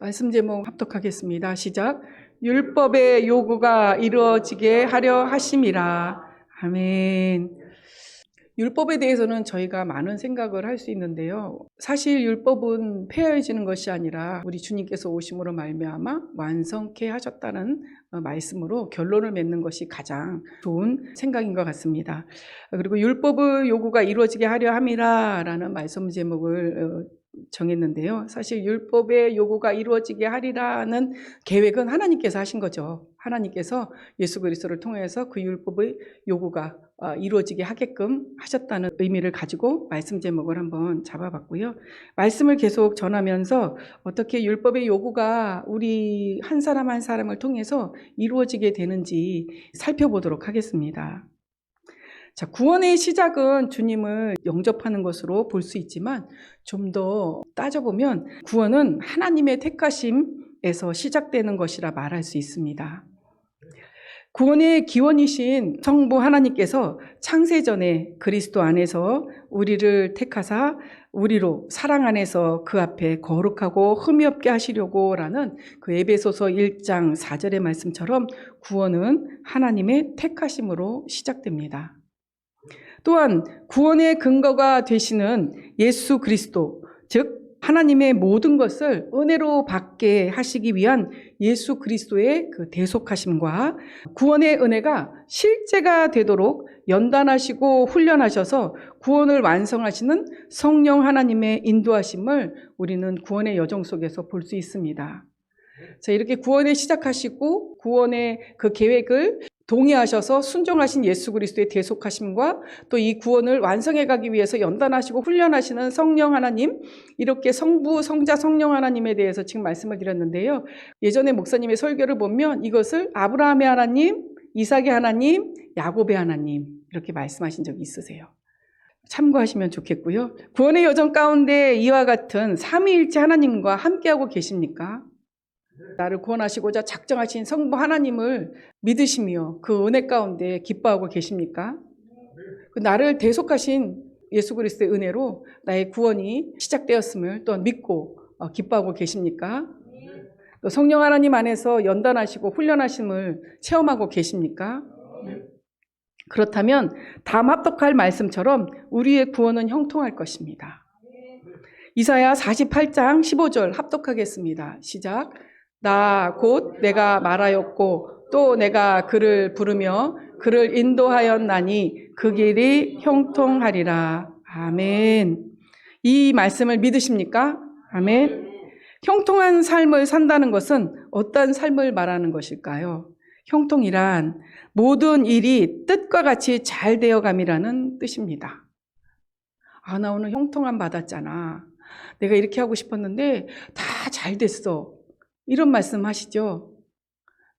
말씀 제목 합독하겠습니다. 시작. 율법의 요구가 이루어지게 하려 하심이라. 아멘. 율법에 대해서는 저희가 많은 생각을 할 수 있는데요. 사실 율법은 폐허해지는 것이 아니라 우리 주님께서 오심으로 말미암아 완성케 하셨다는 말씀으로 결론을 맺는 것이 가장 좋은 생각인 것 같습니다. 그리고 율법의 요구가 이루어지게 하려 함이라 라는 말씀 제목을 정했는데요. 사실 율법의 요구가 이루어지게 하리라는 계획은 하나님께서 하신 거죠. 하나님께서 예수 그리스도를 통해서 그 율법의 요구가 이루어지게 하게끔 하셨다는 의미를 가지고 말씀 제목을 한번 잡아봤고요. 말씀을 계속 전하면서 어떻게 율법의 요구가 우리 한 사람 한 사람을 통해서 이루어지게 되는지 살펴보도록 하겠습니다. 자, 구원의 시작은 주님을 영접하는 것으로 볼 수 있지만 좀 더 따져보면 구원은 하나님의 택하심에서 시작되는 것이라 말할 수 있습니다. 구원의 기원이신 성부 하나님께서 창세전에 그리스도 안에서 우리를 택하사 우리로 사랑 안에서 그 앞에 거룩하고 흠이 없게 하시려고 라는 그 에베소서 1장 4절의 말씀처럼 구원은 하나님의 택하심으로 시작됩니다. 또한 구원의 근거가 되시는 예수 그리스도, 즉 하나님의 모든 것을 은혜로 받게 하시기 위한 예수 그리스도의 그 대속하심과 구원의 은혜가 실제가 되도록 연단하시고 훈련하셔서 구원을 완성하시는 성령 하나님의 인도하심을 우리는 구원의 여정 속에서 볼 수 있습니다. 자, 이렇게 구원을 시작하시고 구원의 그 계획을 동의하셔서 순종하신 예수 그리스도의 대속하심과 또 이 구원을 완성해 가기 위해서 연단하시고 훈련하시는 성령 하나님, 이렇게 성부, 성자, 성령 하나님에 대해서 지금 말씀을 드렸는데요. 예전에 목사님의 설교를 보면 이것을 아브라함의 하나님, 이삭의 하나님, 야곱의 하나님 이렇게 말씀하신 적이 있으세요. 참고하시면 좋겠고요. 구원의 여정 가운데 이와 같은 삼위일체 하나님과 함께하고 계십니까? 나를 구원하시고자 작정하신 성부 하나님을 믿으시며 그 은혜 가운데 기뻐하고 계십니까? 나를 대속하신 예수 그리스도의 은혜로 나의 구원이 시작되었음을 또 믿고 기뻐하고 계십니까? 또 성령 하나님 안에서 연단하시고 훈련하심을 체험하고 계십니까? 그렇다면 다음 합독할 말씀처럼 우리의 구원은 형통할 것입니다. 이사야 48장 15절 합독하겠습니다. 시작. 나 곧 내가 말하였고 또 내가 그를 부르며 그를 인도하였나니 그 길이 형통하리라. 아멘. 이 말씀을 믿으십니까? 아멘. 형통한 삶을 산다는 것은 어떤 삶을 말하는 것일까요? 형통이란 모든 일이 뜻과 같이 잘 되어감이라는 뜻입니다. 나 오늘 형통함 받았잖아. 내가 이렇게 하고 싶었는데 다 잘 됐어. 이런 말씀 하시죠.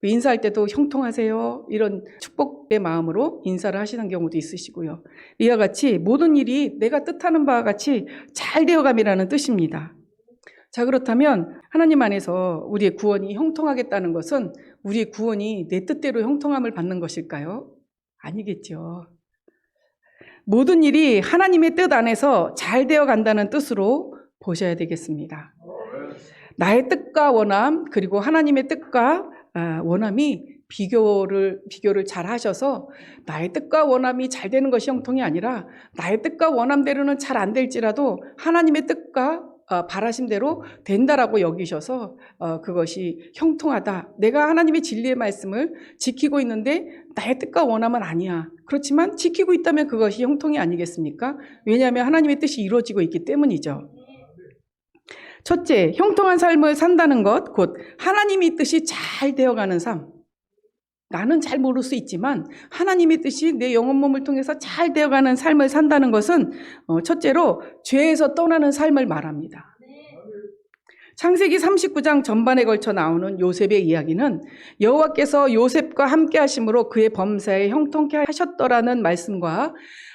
인사할 때도 형통하세요. 이런 축복의 마음으로 인사를 하시는 경우도 있으시고요. 이와 같이 모든 일이 내가 뜻하는 바와 같이 잘 되어감이라는 뜻입니다. 자, 그렇다면 하나님 안에서 우리의 구원이 형통하겠다는 것은 우리의 구원이 내 뜻대로 형통함을 받는 것일까요? 아니겠죠. 모든 일이 하나님의 뜻 안에서 잘 되어간다는 뜻으로 보셔야 되겠습니다. 나의 뜻과 원함 그리고 하나님의 뜻과 원함이 비교를 잘 하셔서 나의 뜻과 원함이 잘 되는 것이 형통이 아니라 나의 뜻과 원함대로는 잘 안 될지라도 하나님의 뜻과 바라심대로 된다라고 여기셔서 그것이 형통하다. 내가 하나님의 진리의 말씀을 지키고 있는데 나의 뜻과 원함은 아니야. 그렇지만 지키고 있다면 그것이 형통이 아니겠습니까? 왜냐하면 하나님의 뜻이 이루어지고 있기 때문이죠. 첫째, 형통한 삶을 산다는 것, 곧 하나님의 뜻이 잘 되어가는 삶. 나는 잘 모를 수 있지만 하나님의 뜻이 내 영혼 몸을 통해서 잘 되어가는 삶을 산다는 것은 첫째로 죄에서 떠나는 삶을 말합니다. 창세기 39장 전반에 걸쳐 나오는 요셉의 이야기는 여호와께서 요셉과 함께 하심으로 그의 범사에 형통케 하셨더라는 말씀과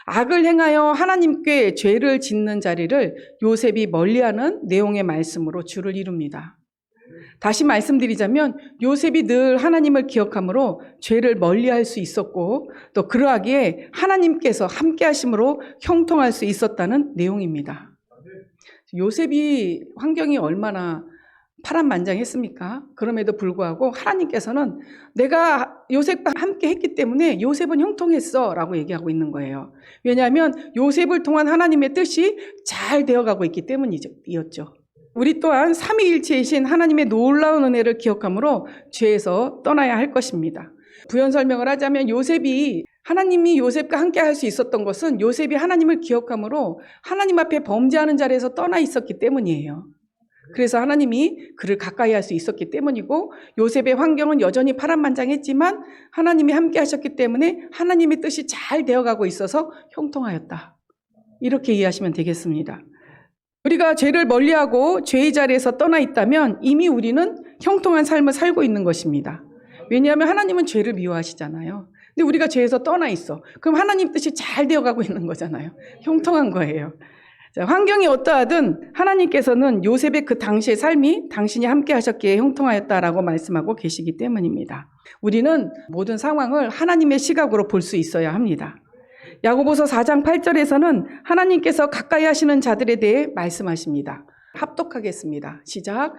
악을 행하여 하나님께 죄를 짓는 자리를 요셉이 멀리하는 내용의 말씀으로 주를 이룹니다. 다시 말씀드리자면 요셉이 늘 하나님을 기억함으로 죄를 멀리할 수 있었고 또 그러하기에 하나님께서 함께 하심으로 형통할 수 있었다는 내용입니다. 요셉이 환경이 얼마나 파란만장했습니까? 그럼에도 불구하고 하나님께서는 내가 요셉과 함께 했기 때문에 요셉은 형통했어 라고 얘기하고 있는 거예요. 왜냐하면 요셉을 통한 하나님의 뜻이 잘 되어가고 있기 때문이었죠. 우리 또한 삼위일체이신 하나님의 놀라운 은혜를 기억함으로 죄에서 떠나야 할 것입니다. 부연 설명을 하자면 하나님이 요셉과 함께 할 수 있었던 것은 요셉이 하나님을 기억함으로 하나님 앞에 범죄하는 자리에서 떠나 있었기 때문이에요. 그래서 하나님이 그를 가까이 할 수 있었기 때문이고, 요셉의 환경은 여전히 파란만장했지만 하나님이 함께 하셨기 때문에 하나님의 뜻이 잘 되어가고 있어서 형통하였다. 이렇게 이해하시면 되겠습니다. 우리가 죄를 멀리하고 죄의 자리에서 떠나 있다면 이미 우리는 형통한 삶을 살고 있는 것입니다. 왜냐하면 하나님은 죄를 미워하시잖아요. 근데 우리가 죄에서 떠나 있어. 그럼 하나님 뜻이 잘 되어가고 있는 거잖아요. 형통한 거예요. 자, 환경이 어떠하든 하나님께서는 요셉의 그 당시의 삶이 당신이 함께 하셨기에 형통하였다라고 말씀하고 계시기 때문입니다. 우리는 모든 상황을 하나님의 시각으로 볼 수 있어야 합니다. 야고보서 4장 8절에서는 하나님께서 가까이 하시는 자들에 대해 말씀하십니다. 합독하겠습니다. 시작.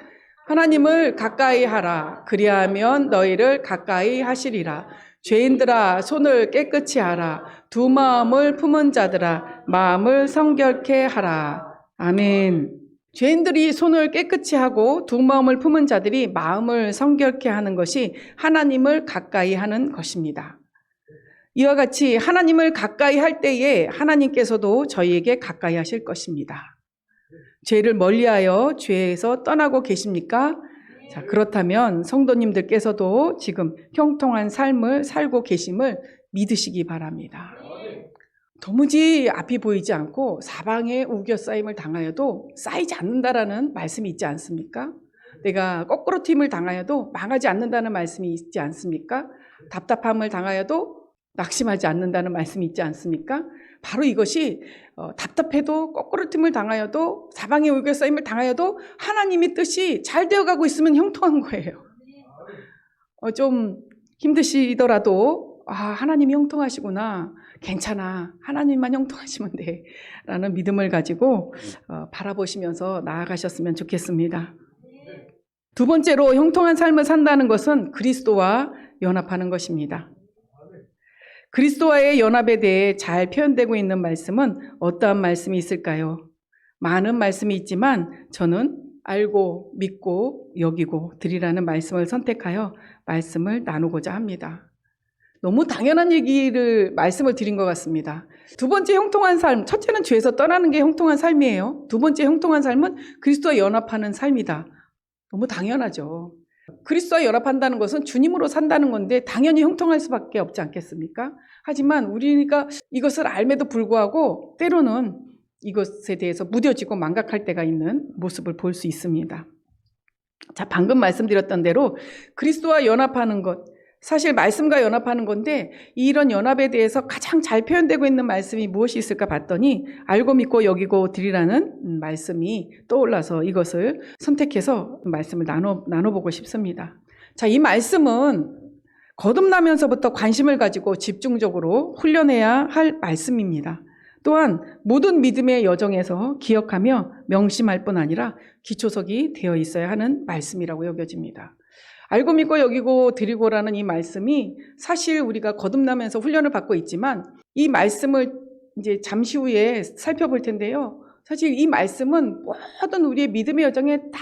하나님을 가까이 하라. 그리하면 너희를 가까이 하시리라. 죄인들아 손을 깨끗이 하라. 두 마음을 품은 자들아 마음을 성결케 하라. 아멘. 죄인들이 손을 깨끗이 하고 두 마음을 품은 자들이 마음을 성결케 하는 것이 하나님을 가까이 하는 것입니다. 이와 같이 하나님을 가까이 할 때에 하나님께서도 저희에게 가까이 하실 것입니다. 죄를 멀리하여 죄에서 떠나고 계십니까? 자, 그렇다면 성도님들께서도 지금 형통한 삶을 살고 계심을 믿으시기 바랍니다. 도무지 앞이 보이지 않고 사방에 우겨싸임을 당하여도 쌓이지 않는다라는 말씀이 있지 않습니까? 내가 거꾸로 튀임을 당하여도 망하지 않는다는 말씀이 있지 않습니까? 답답함을 당하여도 낙심하지 않는다는 말씀이 있지 않습니까? 바로 이것이 답답해도 거꾸로 틈을 당하여도 사방에 우겨싸임을 당하여도 하나님의 뜻이 잘 되어가고 있으면 형통한 거예요. 좀 힘드시더라도 하나님이 형통하시구나. 괜찮아. 하나님만 형통하시면 돼. 라는 믿음을 가지고 바라보시면서 나아가셨으면 좋겠습니다. 두 번째로 형통한 삶을 산다는 것은 그리스도와 연합하는 것입니다. 그리스도와의 연합에 대해 잘 표현되고 있는 말씀은 어떠한 말씀이 있을까요? 많은 말씀이 있지만 저는 알고 믿고 여기고 드리라는 말씀을 선택하여 말씀을 나누고자 합니다. 너무 당연한 말씀을 드린 것 같습니다. 두 번째 형통한 삶, 첫째는 죄에서 떠나는 게 형통한 삶이에요. 두 번째 형통한 삶은 그리스도와 연합하는 삶이다. 너무 당연하죠. 그리스도와 연합한다는 것은 주님으로 산다는 건데 당연히 형통할 수밖에 없지 않겠습니까? 하지만 우리가 이것을 알매도 불구하고 때로는 이것에 대해서 무뎌지고 망각할 때가 있는 모습을 볼 수 있습니다. 자, 방금 말씀드렸던 대로 그리스도와 연합하는 것, 사실 말씀과 연합하는 건데 이런 연합에 대해서 가장 잘 표현되고 있는 말씀이 무엇이 있을까 봤더니 알고 믿고 여기고 드리라는 말씀이 떠올라서 이것을 선택해서 말씀을 나눠보고 싶습니다. 자, 이 말씀은 거듭나면서부터 관심을 가지고 집중적으로 훈련해야 할 말씀입니다. 또한 모든 믿음의 여정에서 기억하며 명심할 뿐 아니라 기초석이 되어 있어야 하는 말씀이라고 여겨집니다. 알고 믿고 여기고 드리고라는 이 말씀이 사실 우리가 거듭나면서 훈련을 받고 있지만 이 말씀을 이제 잠시 후에 살펴볼 텐데요. 사실 이 말씀은 모든 우리의 믿음의 여정에 다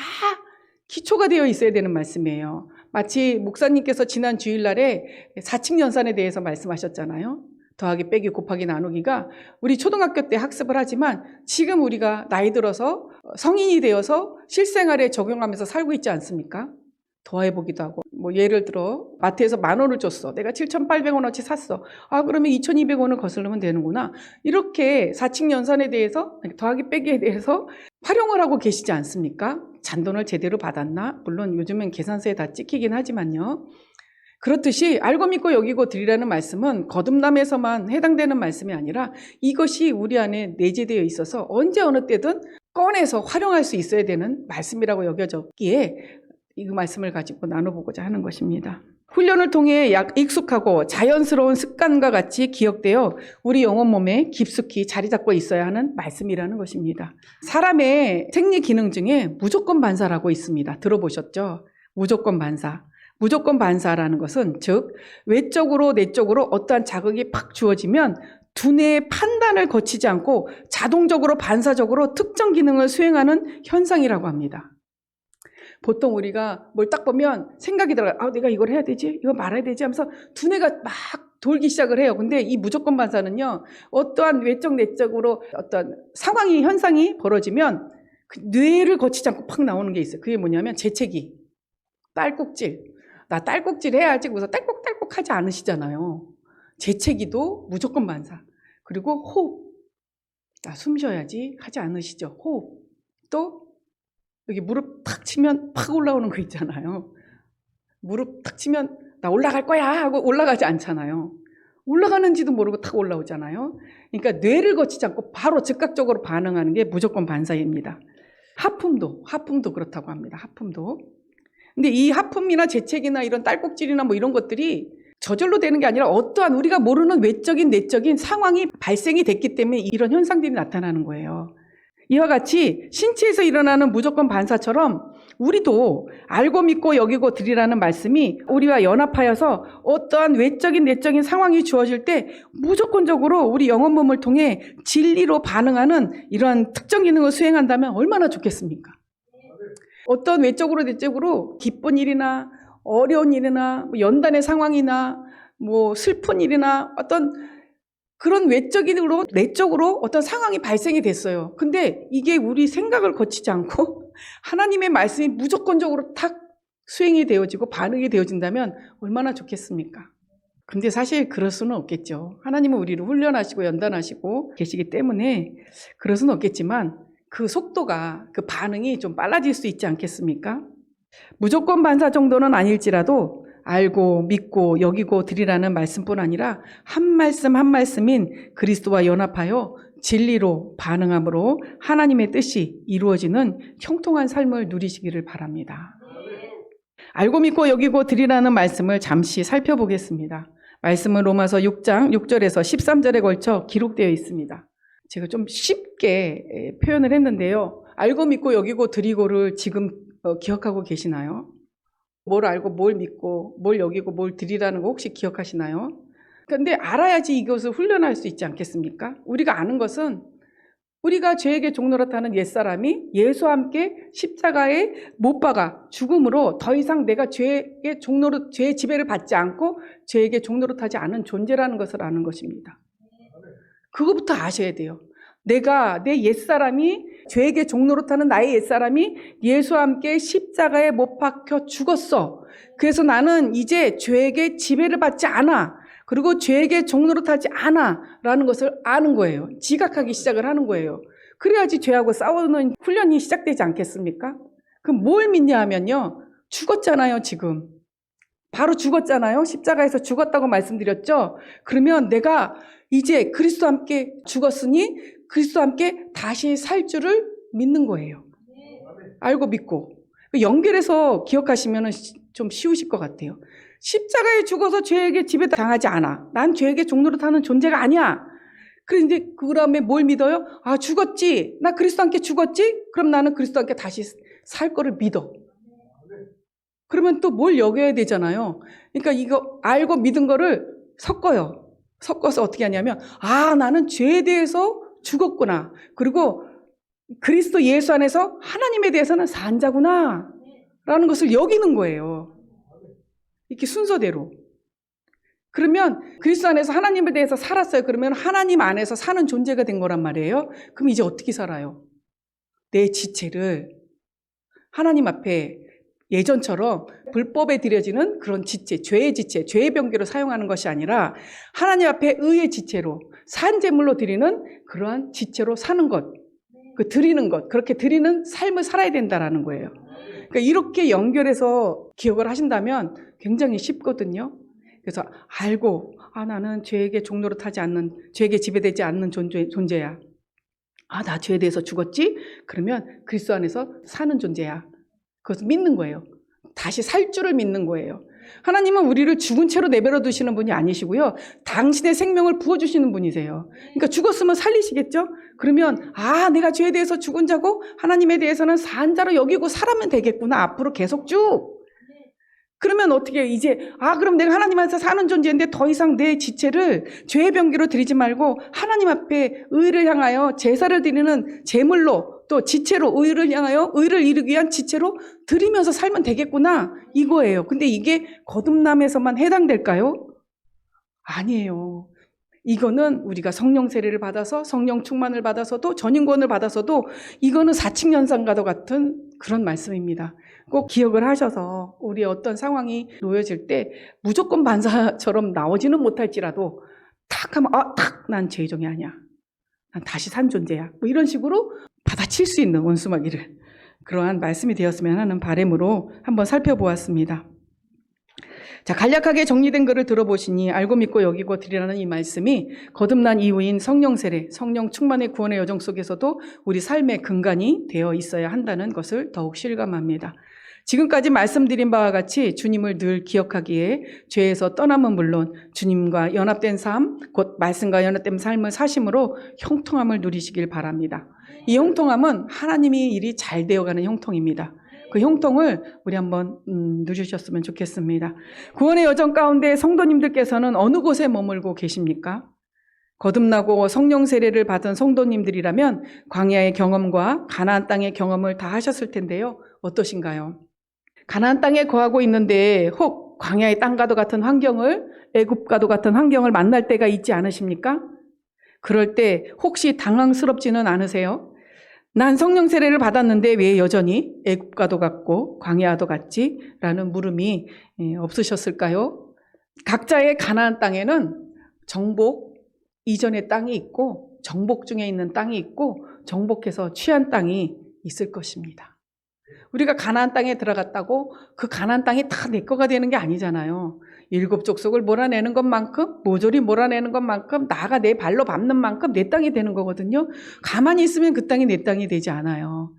기초가 되어 있어야 되는 말씀이에요. 마치 목사님께서 지난 주일날에 사칙연산에 대해서 말씀하셨잖아요. 더하기 빼기 곱하기 나누기가 우리 초등학교 때 학습을 하지만 지금 우리가 나이 들어서 성인이 되어서 실생활에 적용하면서 살고 있지 않습니까? 더해보기도 하고 예를 들어 마트에서 10,000원을 줬어. 내가 7,800원어치 샀어. 그러면 2,200원을 거슬러면 되는구나. 이렇게 사칙연산에 대해서 더하기 빼기에 대해서 활용을 하고 계시지 않습니까? 잔돈을 제대로 받았나? 물론 요즘엔 계산서에 다 찍히긴 하지만요. 그렇듯이 알고 믿고 여기고 드리라는 말씀은 거듭남에서만 해당되는 말씀이 아니라 이것이 우리 안에 내재되어 있어서 언제 어느 때든 꺼내서 활용할 수 있어야 되는 말씀이라고 여겨졌기에 이 말씀을 가지고 나눠보고자 하는 것입니다. 훈련을 통해 익숙하고 자연스러운 습관과 같이 기억되어 우리 영혼 몸에 깊숙이 자리 잡고 있어야 하는 말씀이라는 것입니다. 사람의 생리 기능 중에 무조건 반사라고 있습니다. 들어보셨죠? 무조건 반사. 무조건 반사라는 것은 즉 외적으로 내적으로 어떠한 자극이 팍 주어지면 두뇌의 판단을 거치지 않고 자동적으로 반사적으로 특정 기능을 수행하는 현상이라고 합니다. 보통 우리가 뭘 딱 보면 생각이 들어요. 아, 내가 이걸 해야 되지? 이거 말아야 되지? 하면서 두뇌가 막 돌기 시작을 해요. 근데 이 무조건 반사는요, 어떠한 외적, 내적으로 어떤 상황이, 현상이 벌어지면 그 뇌를 거치지 않고 팍 나오는 게 있어요. 그게 뭐냐면 재채기, 딸꾹질. 나 딸꾹질 해야지. 그래서 딸꾹딸꾹 하지 않으시잖아요. 재채기도 무조건 반사. 그리고 호흡. 나 숨 쉬어야지 하지 않으시죠. 호흡. 또 여기 무릎 탁 치면 팍 올라오는 거 있잖아요. 무릎 탁 치면 나 올라갈 거야 하고 올라가지 않잖아요. 올라가는지도 모르고 탁 올라오잖아요. 그러니까 뇌를 거치지 않고 바로 즉각적으로 반응하는 게 무조건 반사입니다. 하품도 그렇다고 합니다. 하품도. 근데 이 하품이나 재채기나 이런 딸꾹질이나 뭐 이런 것들이 저절로 되는 게 아니라 어떠한 우리가 모르는 외적인 내적인 상황이 발생이 됐기 때문에 이런 현상들이 나타나는 거예요. 이와 같이 신체에서 일어나는 무조건 반사처럼 우리도 알고 믿고 여기고 드리라는 말씀이 우리와 연합하여서 어떠한 외적인 내적인 상황이 주어질 때 무조건적으로 우리 영혼 몸을 통해 진리로 반응하는 이러한 특정 기능을 수행한다면 얼마나 좋겠습니까? 어떤 외적으로 내적으로 기쁜 일이나 어려운 일이나 연단의 상황이나 뭐 슬픈 일이나 어떤 그런 외적으로 내적으로 어떤 상황이 발생이 됐어요. 근데 이게 우리 생각을 거치지 않고 하나님의 말씀이 무조건적으로 탁 수행이 되어지고 반응이 되어진다면 얼마나 좋겠습니까? 근데 사실 그럴 수는 없겠죠. 하나님은 우리를 훈련하시고 연단하시고 계시기 때문에 그럴 수는 없겠지만 그 속도가, 그 반응이 좀 빨라질 수 있지 않겠습니까? 무조건 반사 정도는 아닐지라도 알고 믿고 여기고 드리라는 말씀뿐 아니라 한 말씀 한 말씀인 그리스도와 연합하여 진리로 반응함으로 하나님의 뜻이 이루어지는 형통한 삶을 누리시기를 바랍니다. 알고 믿고 여기고 드리라는 말씀을 잠시 살펴보겠습니다. 말씀은 로마서 6장 6절에서 13절에 걸쳐 기록되어 있습니다. 제가 좀 쉽게 표현을 했는데요. 알고 믿고 여기고 드리고를 지금 기억하고 계시나요? 뭘 알고 뭘 믿고 뭘 여기고 뭘 드리라는 거 혹시 기억하시나요? 그런데 알아야지 이것을 훈련할 수 있지 않겠습니까? 우리가 아는 것은 우리가 죄에게 종노릇하는 옛사람이 예수와 함께 십자가에 못 박아 죽음으로 더 이상 내가 죄의 지배를 받지 않고 죄에게 종노릇하지 않은 존재라는 것을 아는 것입니다. 그거부터 아셔야 돼요. 내 옛사람이 죄에게 종노릇하는 나의 옛사람이 예수와 함께 십자가에 못 박혀 죽었어. 그래서 나는 이제 죄에게 지배를 받지 않아. 그리고 죄에게 종노릇하지 않아. 라는 것을 아는 거예요. 지각하기 시작을 하는 거예요. 그래야지 죄하고 싸우는 훈련이 시작되지 않겠습니까? 그럼 뭘 믿냐 하면요. 죽었잖아요, 지금. 바로 죽었잖아요. 십자가에서 죽었다고 말씀드렸죠. 그러면 내가 이제 그리스도와 함께 죽었으니 그리스도와 함께 다시 살 줄을 믿는 거예요. 알고 믿고. 연결해서 기억하시면 좀 쉬우실 것 같아요. 십자가에 죽어서 죄에게 지배당하지 않아. 난 죄에게 종노릇하는 존재가 아니야. 그런데 그 다음에 뭘 믿어요? 아, 죽었지. 나 그리스도와 함께 죽었지? 그럼 나는 그리스도와 함께 다시 살 거를 믿어. 그러면 또 뭘 여겨야 되잖아요. 그러니까 이거 알고 믿은 거를 섞어요. 섞어서 어떻게 하냐면, 아, 나는 죄에 대해서 죽었구나. 그리고 그리스도 예수 안에서 하나님에 대해서는 산 자구나. 라는 것을 여기는 거예요. 이렇게 순서대로. 그러면 그리스도 안에서 하나님에 대해서 살았어요. 그러면 하나님 안에서 사는 존재가 된 거란 말이에요. 그럼 이제 어떻게 살아요? 내 지체를 하나님 앞에 예전처럼 불법에 드려지는 그런 지체, 죄의 지체, 죄의 병기로 사용하는 것이 아니라 하나님 앞에 의의 지체로 산 제물로 드리는 그러한 지체로 사는 것, 그 드리는 것, 그렇게 드리는 삶을 살아야 된다라는 거예요. 그러니까 이렇게 연결해서 기억을 하신다면 굉장히 쉽거든요. 그래서 알고, 아, 나는 죄에게 종노릇하지 않는, 죄에게 지배되지 않는 존재야. 아, 나 죄에 대해서 죽었지? 그러면 그리스도 안에서 사는 존재야. 그것을 믿는 거예요. 다시 살 줄을 믿는 거예요. 하나님은 우리를 죽은 채로 내버려 두시는 분이 아니시고요. 당신의 생명을 부어주시는 분이세요. 그러니까 죽었으면 살리시겠죠? 그러면 내가 죄에 대해서 죽은 자고 하나님에 대해서는 산 자로 여기고 살아면 되겠구나. 앞으로 계속 쭉. 그러면 어떻게 이제 그럼 내가 하나님 안에서 사는 존재인데 더 이상 내 지체를 죄의 병기로 드리지 말고 하나님 앞에 의를 향하여 제사를 드리는 제물로 또 지체로 의를 향하여 의를 이루기 위한 지체로 드리면서 살면 되겠구나 이거예요. 근데 이게 거듭남에서만 해당될까요? 아니에요. 이거는 우리가 성령 세례를 받아서 성령 충만을 받아서도 전인권을 받아서도 이거는 사칙연산과도 같은 그런 말씀입니다. 꼭 기억을 하셔서 우리 어떤 상황이 놓여질 때 무조건 반사처럼 나오지는 못할지라도 탁 하면 난 죄종이 아니야. 난 다시 산 존재야. 뭐 이런 식으로 받아칠 수 있는 원수마귀를 그러한 말씀이 되었으면 하는 바람으로 한번 살펴보았습니다. 자, 간략하게 정리된 글을 들어보시니 알고 믿고 여기고 드리라는 이 말씀이 거듭난 이후인 성령 세례, 성령 충만의 구원의 여정 속에서도 우리 삶의 근간이 되어 있어야 한다는 것을 더욱 실감합니다. 지금까지 말씀드린 바와 같이 주님을 늘 기억하기에 죄에서 떠남은 물론 주님과 연합된 삶, 곧 말씀과 연합된 삶을 사심으로 형통함을 누리시길 바랍니다. 이 형통함은 하나님이 일이 잘 되어가는 형통입니다. 그 형통을 우리 한번 누리셨으면 좋겠습니다. 구원의 여정 가운데 성도님들께서는 어느 곳에 머물고 계십니까? 거듭나고 성령 세례를 받은 성도님들이라면 광야의 경험과 가나안 땅의 경험을 다 하셨을 텐데요. 어떠신가요? 가나안 땅에 거하고 있는데 혹 광야의 땅과도 같은 환경을, 애굽과도 같은 환경을 만날 때가 있지 않으십니까? 그럴 때 혹시 당황스럽지는 않으세요? 난 성령 세례를 받았는데 왜 여전히 애굽과도 같고 광야도 같지? 라는 물음이 없으셨을까요? 각자의 가나안 땅에는 정복 이전의 땅이 있고 정복 중에 있는 땅이 있고 정복해서 취한 땅이 있을 것입니다. 우리가 가나안 땅에 들어갔다고 그 가나안 땅이 다 내 거가 되는 게 아니잖아요. 7 족속을 몰아내는 것만큼, 모조리 몰아내는 것만큼, 나가 내 발로 밟는 만큼 내 땅이 되는 거거든요. 가만히 있으면 그 땅이 내 땅이 되지 않아요.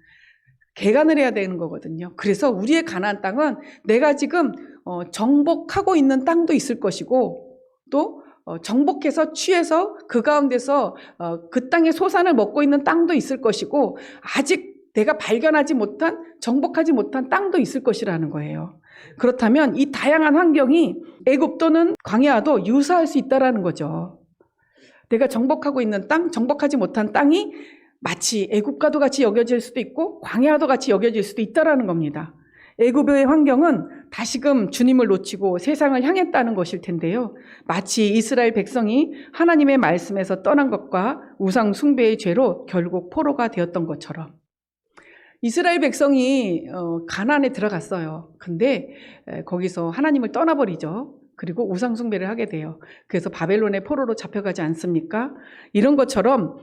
개간을 해야 되는 거거든요. 그래서 우리의 가나안 땅은 내가 지금 정복하고 있는 땅도 있을 것이고 또 정복해서 취해서 그 가운데서 그 땅의 소산을 먹고 있는 땅도 있을 것이고 아직 내가 발견하지 못한, 정복하지 못한 땅도 있을 것이라는 거예요. 그렇다면 이 다양한 환경이 애굽 또는 광야도 유사할 수 있다는 거죠. 내가 정복하고 있는 땅, 정복하지 못한 땅이 마치 애굽과도 같이 여겨질 수도 있고 광야도 같이 여겨질 수도 있다는 겁니다. 애굽의 환경은 다시금 주님을 놓치고 세상을 향했다는 것일 텐데요. 마치 이스라엘 백성이 하나님의 말씀에서 떠난 것과 우상 숭배의 죄로 결국 포로가 되었던 것처럼 이스라엘 백성이 가나안에 들어갔어요. 근데 거기서 하나님을 떠나버리죠. 그리고 우상 숭배를 하게 돼요. 그래서 바벨론의 포로로 잡혀가지 않습니까? 이런 것처럼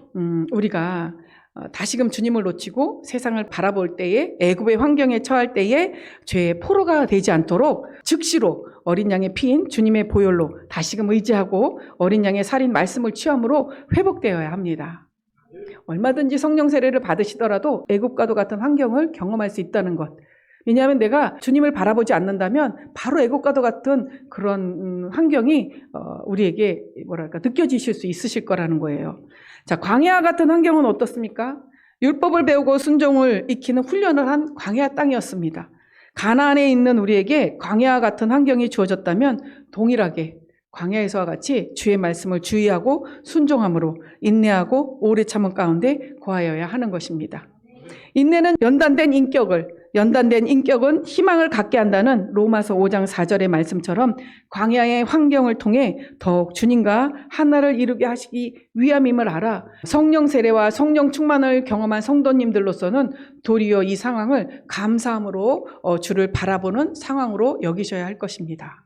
우리가 다시금 주님을 놓치고 세상을 바라볼 때에 애굽의 환경에 처할 때에 죄의 포로가 되지 않도록 즉시로 어린 양의 피인 주님의 보혈로 다시금 의지하고 어린 양의 살인 말씀을 취함으로 회복되어야 합니다. 얼마든지 성령 세례를 받으시더라도 애굽과도 같은 환경을 경험할 수 있다는 것. 왜냐하면 내가 주님을 바라보지 않는다면 바로 애굽과도 같은 그런 환경이 우리에게 느껴지실 수 있으실 거라는 거예요. 자, 광야 같은 환경은 어떻습니까? 율법을 배우고 순종을 익히는 훈련을 한 광야 땅이었습니다. 가나안에 있는 우리에게 광야 같은 환경이 주어졌다면 동일하게 광야에서와 같이 주의 말씀을 주의하고 순종함으로 인내하고 오래 참은 가운데 거하여야 하는 것입니다. 인내는 연단된 인격은 희망을 갖게 한다는 로마서 5장 4절의 말씀처럼 광야의 환경을 통해 더욱 주님과 하나를 이루게 하시기 위함임을 알아 성령 세례와 성령 충만을 경험한 성도님들로서는 도리어 이 상황을 감사함으로 주를 바라보는 상황으로 여기셔야 할 것입니다.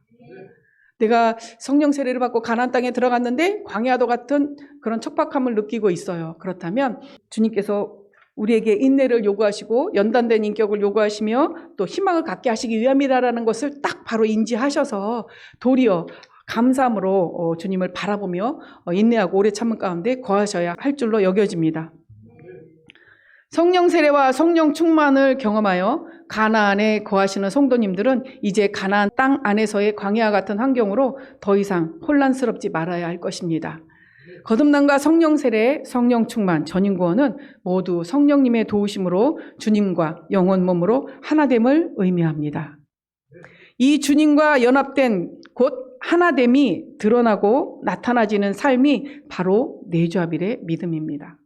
내가 성령 세례를 받고 가나안 땅에 들어갔는데 광야도 같은 그런 척박함을 느끼고 있어요. 그렇다면 주님께서 우리에게 인내를 요구하시고 연단된 인격을 요구하시며 또 희망을 갖게 하시기 위함이라는 것을 딱 바로 인지하셔서 도리어 감사함으로 주님을 바라보며 인내하고 오래 참은 가운데 거하셔야 할 줄로 여겨집니다. 성령 세례와 성령 충만을 경험하여 가나안에 거하시는 성도님들은 이제 가나안 땅 안에서의 광야와 같은 환경으로 더 이상 혼란스럽지 말아야 할 것입니다. 거듭남과 성령 세례, 성령 충만, 전인 구원은 모두 성령님의 도우심으로 주님과 영혼 몸으로 하나됨을 의미합니다. 이 주님과 연합된 곧 하나됨이 드러나고 나타나지는 삶이 바로 내주합일의 믿음입니다.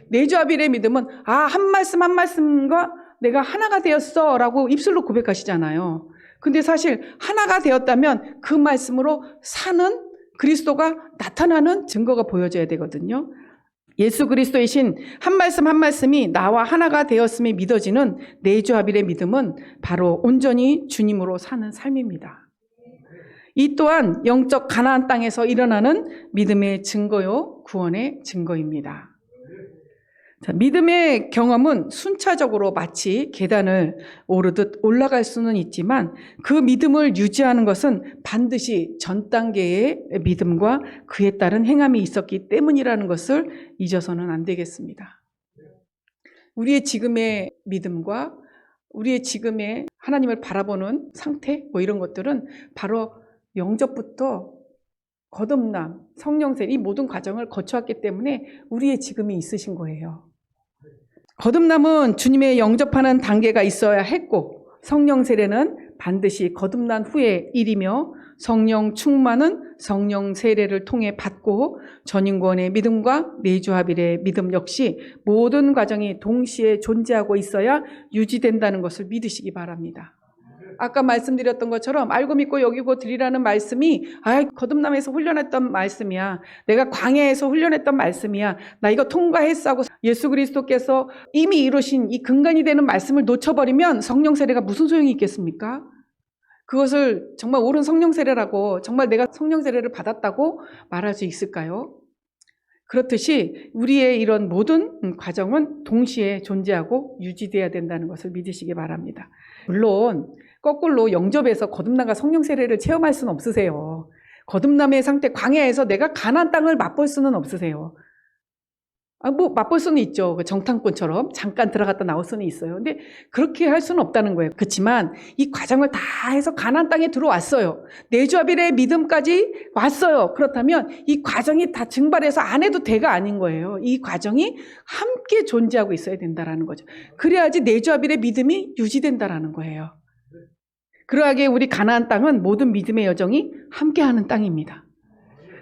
내주합일의 믿음은 한 말씀 한 말씀과 내가 하나가 되었어 라고 입술로 고백하시잖아요. 근데 사실 하나가 되었다면 그 말씀으로 사는 그리스도가 나타나는 증거가 보여져야 되거든요. 예수 그리스도의 신 한 말씀 한 말씀이 나와 하나가 되었음이 믿어지는 내주합일의 믿음은 바로 온전히 주님으로 사는 삶입니다. 이 또한 영적 가나안 땅에서 일어나는 믿음의 증거요, 구원의 증거입니다. 자, 믿음의 경험은 순차적으로 마치 계단을 오르듯 올라갈 수는 있지만 그 믿음을 유지하는 것은 반드시 전 단계의 믿음과 그에 따른 행함이 있었기 때문이라는 것을 잊어서는 안 되겠습니다. 우리의 지금의 믿음과 우리의 지금의 하나님을 바라보는 상태 이런 것들은 바로 영접부터 거듭남, 성령세례 이 모든 과정을 거쳐왔기 때문에 우리의 지금이 있으신 거예요. 거듭남은 주님의 영접하는 단계가 있어야 했고 성령세례는 반드시 거듭난 후의 일이며 성령 충만은 성령세례를 통해 받고 전인구원의 믿음과 내주합일의 믿음 역시 모든 과정이 동시에 존재하고 있어야 유지된다는 것을 믿으시기 바랍니다. 아까 말씀드렸던 것처럼 알고 믿고 여기고 드리라는 말씀이 거듭남에서 훈련했던 말씀이야. 내가 광야에서 훈련했던 말씀이야. 나 이거 통과했어 하고 예수 그리스도께서 이미 이루신 이 근간이 되는 말씀을 놓쳐버리면 성령 세례가 무슨 소용이 있겠습니까? 그것을 정말 옳은 성령 세례라고 정말 내가 성령 세례를 받았다고 말할 수 있을까요? 그렇듯이 우리의 이런 모든 과정은 동시에 존재하고 유지돼야 된다는 것을 믿으시기 바랍니다. 물론 거꾸로 영접에서 거듭남과 성령 세례를 체험할 수는 없으세요. 거듭남의 상태 광야에서 내가 가나안 땅을 맛볼 수는 없으세요. 맛볼 수는 있죠. 정탐꾼처럼 잠깐 들어갔다 나올 수는 있어요. 근데 그렇게 할 수는 없다는 거예요. 그렇지만 이 과정을 다 해서 가나안 땅에 들어왔어요. 내주합일의 믿음까지 왔어요. 그렇다면 이 과정이 다 증발해서 안 해도 돼가 아닌 거예요. 이 과정이 함께 존재하고 있어야 된다는 거죠. 그래야지 내주합일의 믿음이 유지된다는 거예요. 그러하게 우리 가나안 땅은 모든 믿음의 여정이 함께하는 땅입니다.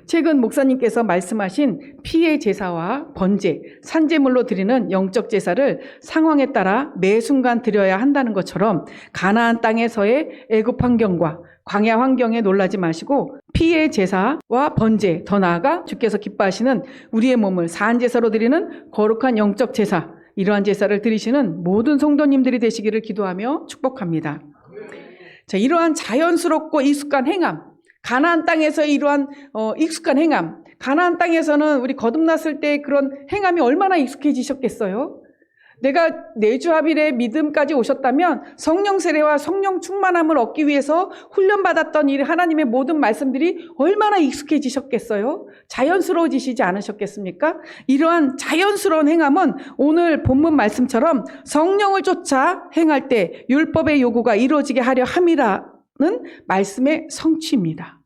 최근 목사님께서 말씀하신 피의 제사와 번제, 산제물로 드리는 영적 제사를 상황에 따라 매 순간 드려야 한다는 것처럼 가나안 땅에서의 애굽 환경과 광야 환경에 놀라지 마시고 피의 제사와 번제, 더 나아가 주께서 기뻐하시는 우리의 몸을 사한제사로 드리는 거룩한 영적 제사, 이러한 제사를 드리시는 모든 성도님들이 되시기를 기도하며 축복합니다. 자, 이러한 자연스럽고 익숙한 행함, 가나안 땅에서의 이러한 익숙한 행함, 가나안 땅에서는 우리 거듭났을 때 그런 행함이 얼마나 익숙해지셨겠어요? 내가 내주합일의 믿음까지 오셨다면 성령 세례와 성령 충만함을 얻기 위해서 훈련받았던 이 하나님의 모든 말씀들이 얼마나 익숙해지셨겠어요? 자연스러워지시지 않으셨겠습니까? 이러한 자연스러운 행함은 오늘 본문 말씀처럼 성령을 쫓아 행할 때 율법의 요구가 이루어지게 하려 함이라는 말씀의 성취입니다.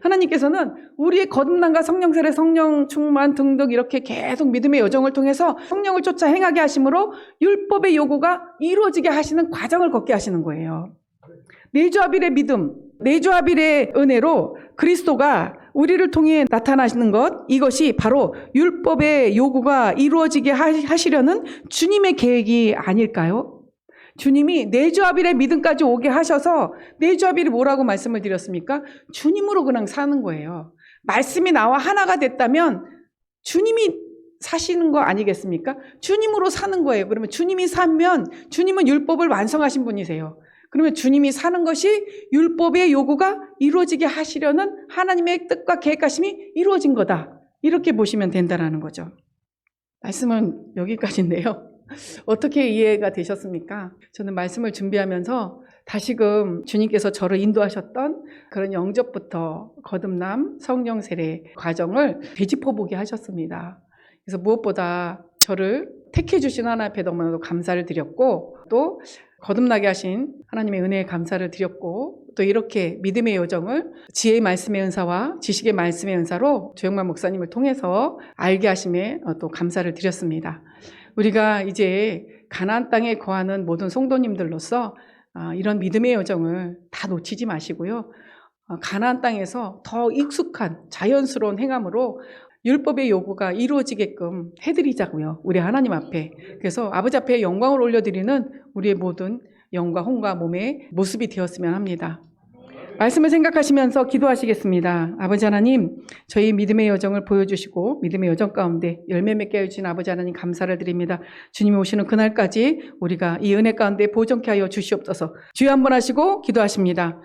하나님께서는 우리의 거듭남과 성령 세례, 성령 충만 등등 이렇게 계속 믿음의 여정을 통해서 성령을 쫓아 행하게 하심으로 율법의 요구가 이루어지게 하시는 과정을 걷게 하시는 거예요. 내주합일의 믿음, 내주합일의 은혜로 그리스도가 우리를 통해 나타나시는 것, 이것이 바로 율법의 요구가 이루어지게 하시려는 주님의 계획이 아닐까요? 주님이 내주합일의 믿음까지 오게 하셔서 내주합일이 뭐라고 말씀을 드렸습니까? 주님으로 그냥 사는 거예요. 말씀이 나와 하나가 됐다면 주님이 사시는 거 아니겠습니까? 주님으로 사는 거예요. 그러면 주님이 살면 주님은 율법을 완성하신 분이세요. 그러면 주님이 사는 것이 율법의 요구가 이루어지게 하시려는 하나님의 뜻과 계획하심이 이루어진 거다. 이렇게 보시면 된다는 거죠. 말씀은 여기까지인데요. 어떻게 이해가 되셨습니까? 저는 말씀을 준비하면서 다시금 주님께서 저를 인도하셨던 그런 영접부터 거듭남, 성령 세례 과정을 되짚어보게 하셨습니다. 그래서 무엇보다 저를 택해 주신 하나님 앞에 너무나도 감사를 드렸고, 또 거듭나게 하신 하나님의 은혜에 감사를 드렸고, 또 이렇게 믿음의 여정을 지혜의 말씀의 은사와 지식의 말씀의 은사로 조영만 목사님을 통해서 알게 하심에 또 감사를 드렸습니다. 우리가 이제 가나안 땅에 거하는 모든 성도님들로서 이런 믿음의 여정을 다 놓치지 마시고요. 가나안 땅에서 더 익숙한 자연스러운 행함으로 율법의 요구가 이루어지게끔 해드리자고요. 우리 하나님 앞에. 그래서 아버지 앞에 영광을 올려드리는 우리의 모든 영과 혼과 몸의 모습이 되었으면 합니다. 말씀을 생각하시면서 기도하시겠습니다. 아버지 하나님, 저희 믿음의 여정을 보여주시고 믿음의 여정 가운데 열매 맺게 해주신 아버지 하나님 감사를 드립니다. 주님이 오시는 그날까지 우리가 이 은혜 가운데 보존케 하여 주시옵소서. 주여 한번 하시고 기도하십니다.